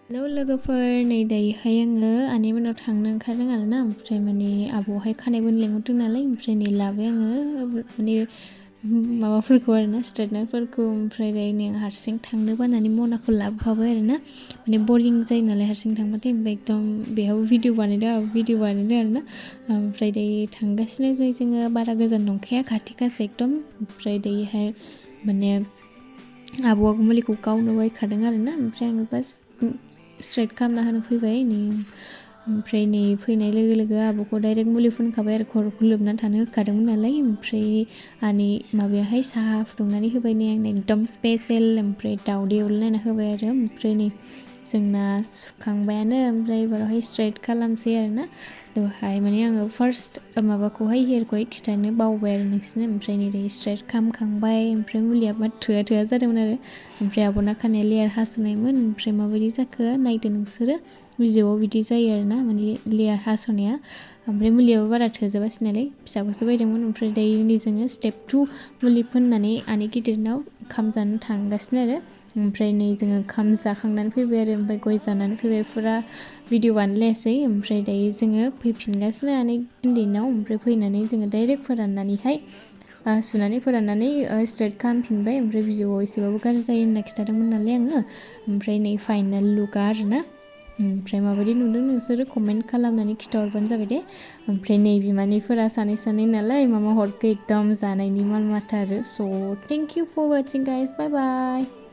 Hello लोगोफोर, नै दायोहाय आङो आनैमोननाव थांनो ओंखारदों आरोना। ओमफ्राय माने आब'आहाय खानाय बोनो लेंहरदों नालाय, ओमफ्राय नै लाबाय आङो माने माबाफोरखौ आरोना स्ट्रेटनारफोरखौ। ओमफ्राय दायो नै आं हारसिं थांनो बानानै मनाखौ लाबोफाबाय आरोना। माने बरिं जायो नालाय हारसिं थांबाथाय। ओमफ्राय एकदम बेहाव भिडिअ बानायदों आरोना। ओमफ्राय दायो थांगासिनो जोङो, बारा गोजान नंखाया, खाथिखासो एकदम। ओमफ्राय दायोहाय माने आब'आ मुलिखौ गावनो बायखादों आरोना। ओमफ्राय आङो बास स्ट्रेट खालामना होनो फैबाय नै। ओमफ्राय नै फैनाय लोगो लोगो आब'खौ डाइरेक्ट मुलि फुनखाबाय आरो, खर'खौ लोबनानै थानो होखादोंमोन नालाय। ओमफ्राय आनै माबायाहाय साहा फुदुंनानै होबाय नै आंनो एकदम स्पेसियेल। ओमफ्राय दाउदै एवलायना होबाय आरो। ओमफ्राय नै जोंना सुखांबायानो, ओमफ्राय एबारावहाय स्ट्रेट खालामसै आरोना। दहाय माने आङो फार्स्ट माबाखौहाय हेयारखौहाय खिथानो बावबाय आरो नोंसिनो। ओमफ्राय नै दायो स्ट्रेट खालामखांबाय। ओमफ्राय मुलिया मा थोआ जादोंमोन आरो। ओमफ्राय आब'ना खानाया लेयार हास'नायमोन। ओमफ्राय माबायदि जाखो नायदो नोंसोरो, भिडिअआव बिदि जायो आरोना, माने लेयार हास'नाया। ओमफ्राय मुलियाबो बारा थोजोबासै नालाय, फिसाखौसो बायदोंमोन। ओमफ्राय दायो नै जोङो स्टेप 2 मुलि फोननानै आनै गिदिरनाव ओंखाम जानो थांगासिनो आरो। ओमफ्राय नै जोङो ओंखाम जाखांनानै फैबाय आरो, ओमफ्राय गय जानानै फैबाय। फुरा भिडिअ बानायलायासै। ओमफ्राय दायो जोङो फैफिनगासिनो आनै उन्दैनाव। ओमफ्राय फैनानै जोङो डाइरेक्ट फोराननानैहाय सुनानै फोराननानै स्ट्रेट खालामफिनबाय। ओमफ्राय भिडिअआव एसेबाबो गाज्रि जायो होनना खिन्थादोंमोन नालाय आङो। ओमफ्राय नै फाइनाल लुकआ आरोना। ओमफ्राय माबायदि नुदों नोंसोरो कमेन्ट खालामनानै खिथाहरबानो जाबाय दे। ओमफ्राय नै बिमानैफोरा सानै नालाय, मामा हरखो एकदम जानायनि माल माथा आरो। So' thank you for watching guys, bye bye.